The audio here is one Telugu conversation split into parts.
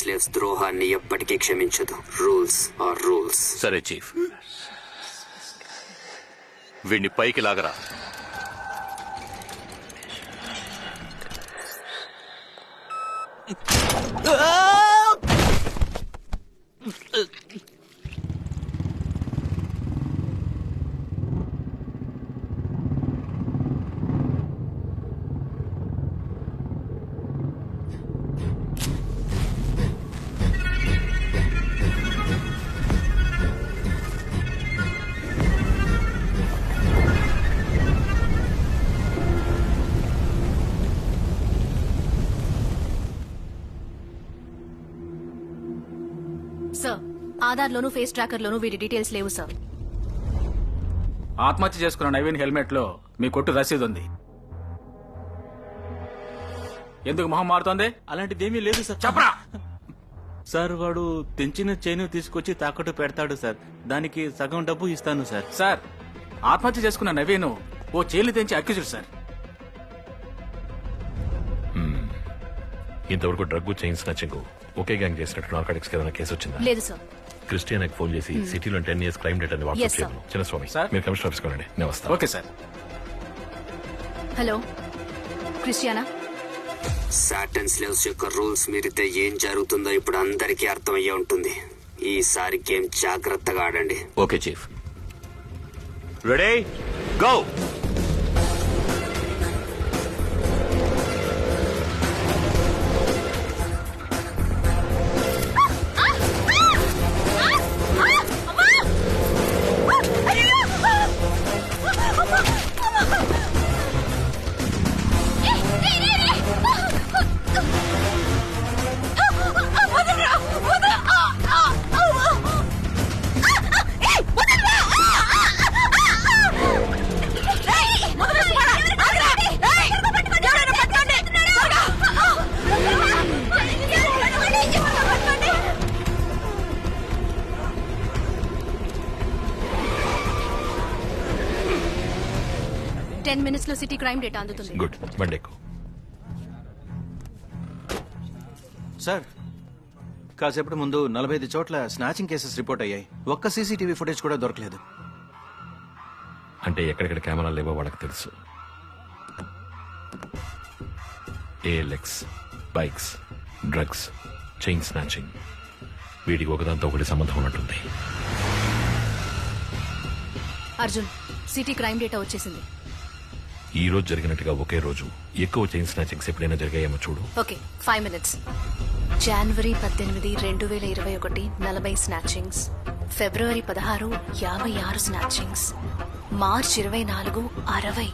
స్లేవ్స్ ద్రోహాన్ని ఎప్పటికీ క్షమించదు. Rules are rules. సరే చీఫ్, వీడిని పైకి లాగరా. సార్, ఆధార్ లోను ఫేస్ ట్రాకర్ లోను వీడి డీటెయిల్స్ లేవు సార్. ఆత్మహత్య చేసుకున్న నవీన్ హెల్మెట్ లో మీ కొట్టు రసీదు ఉంది. ఎందుకు మొహం మారుతోంది? అలాంటిదేమీ లేదు సార్. చెప్పరా. సార్, వాడు తెంచిన చైన్ తీసుకొచ్చి తాకట్టు పెడతాడు సార్. దానికి సగం డబ్బు ఇస్తాను సార్. సార్, ఆత్మహత్య చేసుకున్న నవీన్ ఓ చైన్లు తెంచి అక్యూజ్డ్ సార్. ఇంతవరకు డ్రగ్ చైన్ స్నాచింగ్ ఒకే గ్యాంగ్ చేసినట్టు నార్కాటిక్స్ ఏదైనా కేసు వచ్చిందా? లేదు సార్. క్రిస్టియన్ ఫోన్ చేసి సిటీలో 10 years క్రైమ్ డేట్ అని Yes, వాట్సాప్ sir. చేయను. చిన్నస్వామి Sir. మీరు కమిషనర్ ఆఫీస్కి వెళ్ళండి, నేను వస్తాను. Okay sir. Hello Christiana? Satan slaves యొక్క రూల్స్ మీరితే ఏం జరుగుతుందో ఇప్పుడు అందరికీ అర్థమయ్యే ఉంటుంది. ఈసారి గేమ్ జాగ్రత్తగా ఆడండి. Okay chief. Ready, go. Ten minutes లో సిటీ క్రైమ్ డేటా అందుతుంది. గుడ్, బండి ఎక్కు. సార్, కాసేపటి ముందు 45 చోట్ల స్నాచింగ్ కేసెస్ రిపోర్ట్ అయ్యాయి. ఒక్క సీసీటీవీ ఫుటేజ్ కూడా దొరకలేదు. అంటే ఎక్కడెక్కడ కెమెరాలు లేవో వాళ్ళకి తెలుసు. ALX, bikes, drugs, chain snatching, వీటికి ఒకదాంతో ఒకటి సంబంధం ఉన్నట్టుంది. అర్జున్, సిటీ క్రైమ్ డేటా వచ్చేసింది. ఈ రోజు జరిగినట్టుగా ఒకే రోజు ఎక్కువ చైన్ స్నాచింగ్స్ ఎప్పుడైనా జరిగాయేమో చూడు. Okay, 5 minutes. జనవరి 18, 2021 40 స్నాచింగ్స్, ఫిబ్రవరి 16 56 స్నాచింగ్స్, మార్చ్ 24 60.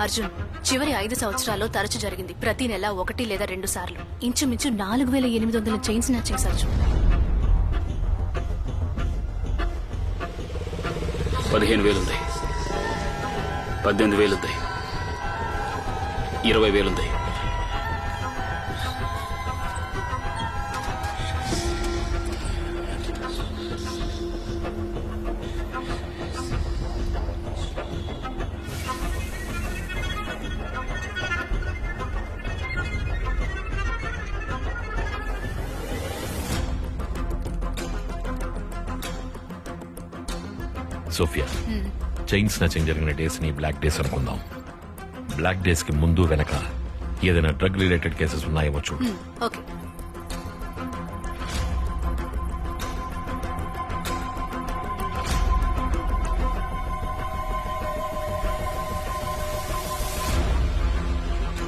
అర్జున్, చివరి 5 సంవత్సరాల్లో తరచు జరిగింది. ప్రతి నెల 1 లేదా 2 సార్లు. ఇంచుమించు 4800 చైన్ స్నాచింగ్స్. అర్జున్, 15,000 ఉంది, 18,000 ఉంది, 20,000 ఉంది. సోఫియా, చైన్ స్నాచింగ్ జరిగిన డేస్ ని బ్లాక్ డేస్ అనుకుందాం. బ్లాక్ డేస్ కి ముందు వెనక ఏదైనా డ్రగ్ రిలేటెడ్ కేసెస్ ఉన్నాయేమో చూడు. ఓకే.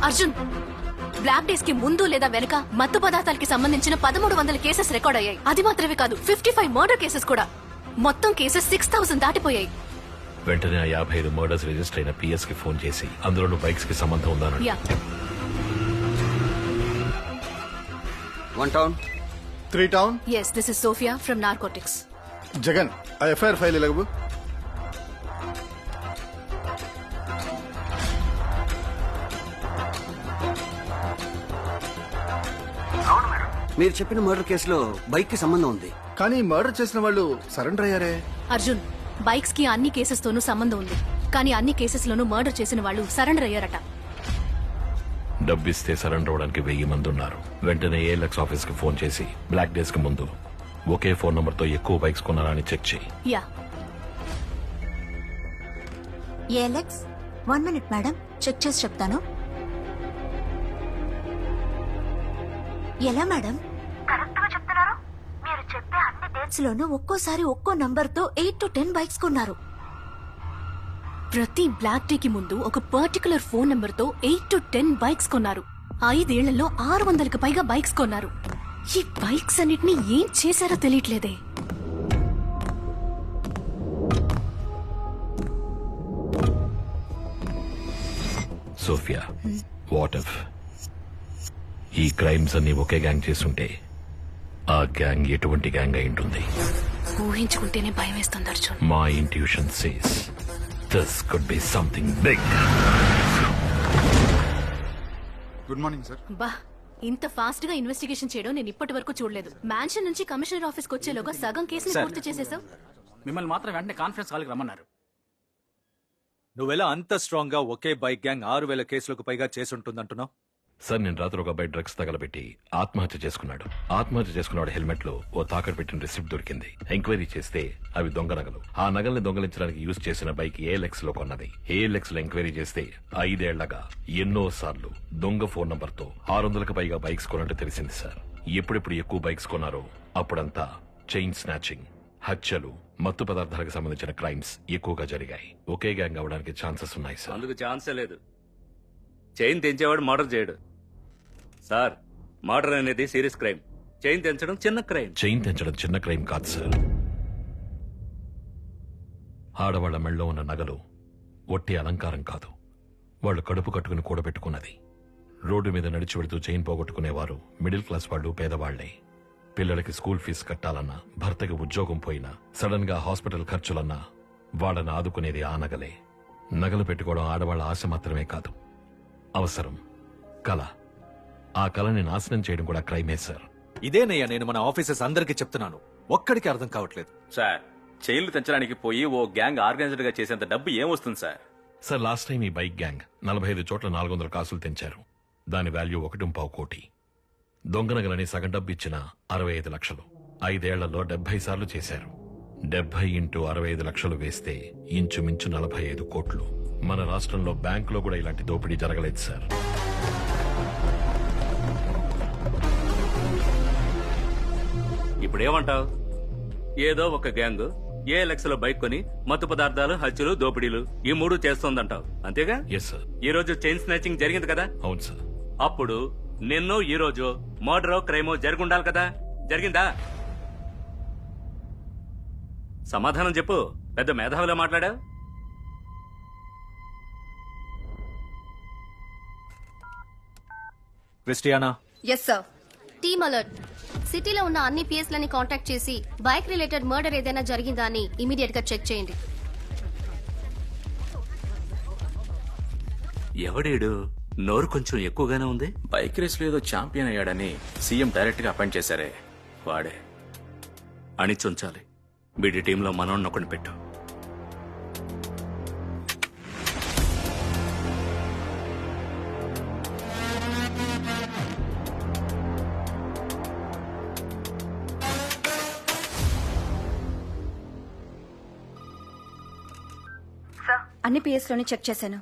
అర్జున్, బ్లాక్ డేస్ కి ముందు లేదా వెనక మత్తు పదార్థాలకి సంబంధించిన 1300 కేసెస్ రికార్డ్ అయ్యాయి. అది మాత్రమే కాదు, 55 మర్డర్ కేసెస్ కూడా. మొత్తం కేసెస్ 6000 దాటిపోయాయి. వెంటనే ఆ 55 మర్డర్స్ రిజిస్టర్ అయిన పిఎస్ కి ఫోన్ చేసి అందులో బైక్స్ కి సంబంధం ఉందని. Yeah. 1 town. 3 town. Yes, this is Sophia from Narcotics. Jagan, ఆ ఎఫ్ఐఆర్ ఫైల్ ఇలాగబు. మీరు చెప్పిన మర్డర్ కేసులో బైక్ కి సంబంధం ఉంది. కానీ మర్డర్ చేసిన వాళ్ళు సరెండర్ అయ్యారే. అర్జున్, బైక్స్ కి అన్ని కేసెస్ తోనూ సంబంధం ఉంది. కానీ అన్ని కేసెస్ లోనూ మర్డర్ చేసిన వాళ్ళు సరెండర్ అయ్యారట. డబ్బిస్తే సరెండర్ అవడానికి 1000 మంది ఉన్నారు. వెంటనే ఏఎల్ఎక్స్ ఆఫీస్ కి ఫోన్ చేసి బ్లాక్ డేస్ కి ముందు ఒకే ఫోన్ నంబర్ తో ఎక్కువ బైక్స్ కొన్నారా అని చెక్ చేయి. Yeah. OLX 1 minute madam, check చేసి చెప్తాను. ఎలా మేడం కరెక్ట్ గా చెప్తున్నారు? మీరు చెప్పే అన్ని డేట్స్ లోనూ ఒక్కోసారి ఒక్కో నంబర్ తో 8 to 10 బైక్స్ కొన్నారు. ప్రతి బ్లాక్ డే కి ముందు ఒక పర్టికులర్ ఫోన్ నెంబర్ తో 8 to 10 బైక్స్ కొన్నారు. 5 ఏళ్లలో 600కి పైగా బైక్స్ కొన్నారు. ఈ బైక్స్ అన్నిటిని ఏం చేశారో తెలియట్లేదే. సోఫియా, వాట్ ఇఫ్ ఈ క్రైమ్స్ అన్ని ఒకే గ్యాంగ్ చేస్తుంటే ఆ గ్యాంగ్ ఎటువంటి గ్యాంగ్ అయి ఉంటుంది? ఊహించుకుంటేనే భయం వేస్తుంది Arjun. My intuition says this could be something big. Good morning sir. బా, ఇంత ఫాస్ట్ గా ఇన్వెస్టిగేషన్ చేయడం నేను ఇప్పటి వరకు చూడలేదు. మ్యాన్షన్ నుంచి కమిషనర్ ఆఫీస్కి వచ్చేలోగా సగం కేసుని సార్. పూర్తి చేసేసావు. మిమ్మల్ని మాత్రం వెంటనే కాన్ఫరెన్స్ హాల్కి రమ్మన్నారు. నువ్వెలా అంత స్ట్రాంగ్ గా ఒకే బైక్ గ్యాంగ్ 6000 కేసులకు పైగా చేసుంటుందంటున్నావు? సార్, నేను రాత్రి ఒక అబ్బాయి డ్రగ్స్ తగలబెట్టి ఆత్మహత్య చేసుకున్నాడు. ఆత్మహత్య చేసుకున్నాడు హెల్మెట్ లో ఓ తాకట్టు పెట్టిన రిసిప్ట్ దొరికింది. ఎంక్వైరీ చేస్తే అవి దొంగ నగలు. ఆ నగల్ని దొంగలించడానికి యూజ్ చేసిన బైక్ ఏఎల్ఎక్స్ లో కొన్నది. ఏఎల్ఎక్స్ లో ఎంక్వైరీ చేస్తే 5 ఏళ్లగా ఎన్నో సార్లు దొంగ ఫోన్ నంబర్ తో 600కి పైగా బైక్స్ కొన్నట్టు తెలిసింది సార్. ఎప్పుడెప్పుడు ఎక్కువ బైక్స్ కొన్నారో అప్పుడంతా చైన్ స్నాచింగ్, హత్యలు, మత్తు పదార్థాలకు సంబంధించిన క్రైమ్స్ ఎక్కువగా జరిగాయి. ఒకే గ్యాంగ్ అవడానికి ఛాన్సెస్ ఉన్నాయి సార్. అందుకు ఛాన్సే లేదు. చైన్ తెంచేవాడు మర్డర్ చేయడు సార్. మర్డర్ అనేది సీరియస్ క్రైమ్. చైన్ తెంచడం చిన్న క్రైమ్. చైన్ తెంచడం చిన్న క్రైమ్ కాదు సార్. ఆడవాళ్ల మెళ్ళలో ఉన్న నగలు ఒట్టి అలంకారం కాదు, వాళ్ళు కడుపు కట్టుకుని కూడబెట్టుకున్నది. రోడ్డు మీద నడిచి వెడుతూ చైన్ పోగొట్టుకునేవారు మిడిల్ క్లాస్ వాళ్ళు, పేదవాళ్లే. పిల్లలకి స్కూల్ ఫీజు కట్టాలన్నా, భర్తకి ఉద్యోగం పోయినా, సడన్ గా హాస్పిటల్ ఖర్చులన్నా వాళ్ళని ఆదుకునేది ఆ నగలే. నగలు పెట్టుకోవడం ఆడవాళ్ల ఆశ మాత్రమే కాదు, అవసరం, కళ. ఆ కళని నాశనం చేయడం కూడా క్రైమే సార్. ఇదేనయ్యా నేను మన ఆఫీసర్స్ అందరికీ చెప్తున్నాను, ఒక్కడికి అర్థం కావట్లేదు. సార్, చైన్లు తెంచడానికి పోయి ఓ గ్యాంగ్ ఆర్గనైజ్డ్ గా చేసేంత డబ్బు ఏమొస్తుంది సార్? సార్, లాస్ట్ టైం ఈ బైక్ గ్యాంగ్ 45 చోట్ల 400 కాసులు తెంచారు. దాని వాల్యూ 1.25 కోటి. దొంగ నగలని సగం డబ్బు ఇచ్చిన 65 లక్షలు. 5 ఏళ్లలో 70 సార్లు చేశారు. 70 ఇంటూ 65 లక్షలు వేస్తే ఇంచుమించు 45 కోట్లు. మన రాష్ట్రంలో బ్యాంకులో కూడా ఇలాంటి దోపిడీ జరగలేదు సార్. ఇప్పుడేమంటావు? ఏదో ఒక గ్యాంగ్ ఏఎల్ఎక్స్ లో బైక్ కొని మత్తు పదార్థాలు, హత్యలు, దోపిడీలు ఈ 3 చేస్తోందంటావు, అంతేగా? Yes sir. ఈ రోజు చైన్ స్నాచింగ్ జరిగింది కదా? అవును సార్. అప్పుడు నిన్ను ఈ రోజు మర్డరో క్రైమో జరుగుండాలి కదా? జరిగిందా? సమాధానం చెప్పు. పెద్ద మేధావిలా మాట్లాడా? Christiana, yes sir. Team alert. సిటీలో ఉన్న అన్ని పిఎస్లని కాంటాక్ట్ చేసి బైక్ రిలేటెడ్ మర్డర్ ఏదైనా జరిగిందా అని ఇమీడియట్ గా చెక్ చేయండి. ఎవడేడు? నోరు కొంచెం ఎక్కువగానే ఉంది. బైక్ రేస్ లో ఏదో ఛాంపియన్ అయ్యాడని సీఎం డైరెక్ట్ గా అపాయింట్ చేశారే, వాడే. అణిచుంచాలి. వీడి టీంలో మనోడిని ఒకటి పెట్టు. అన్ని పిఎస్ లోని చెక్ చేశాను.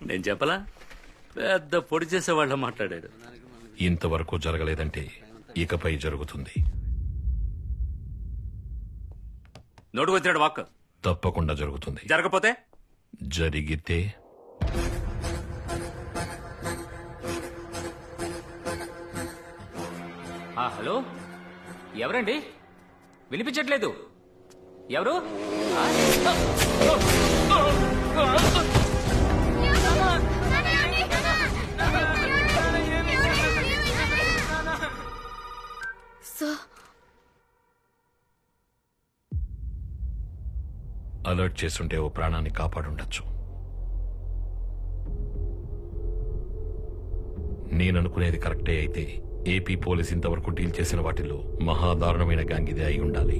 నేను చెప్పలా? పెద్ద పొడి చేసేవాళ్ళ మాట్లాడాడు. ఇంతవరకు జరగలేదంటే ఇకపై జరుగుతుంది. నోటుకొచ్చాడు వాక్. తప్పకుండా జరుగుతుంది. జరగపోతే? జరిగితే హలో, ఎవరండి? వినిపించట్లేదు. ఎవరు? అలర్ట్ చేస్తుంటే ఓ ప్రాణాన్ని కాపాడుండొచ్చు. నేననుకునేది కరెక్టే అయితే ఏపీ పోలీస్ ఇంతవరకు డీల్ చేసిన వాటిల్లో మహాదారుణమైన గ్యాంగ్ ఇదే అయి ఉండాలి.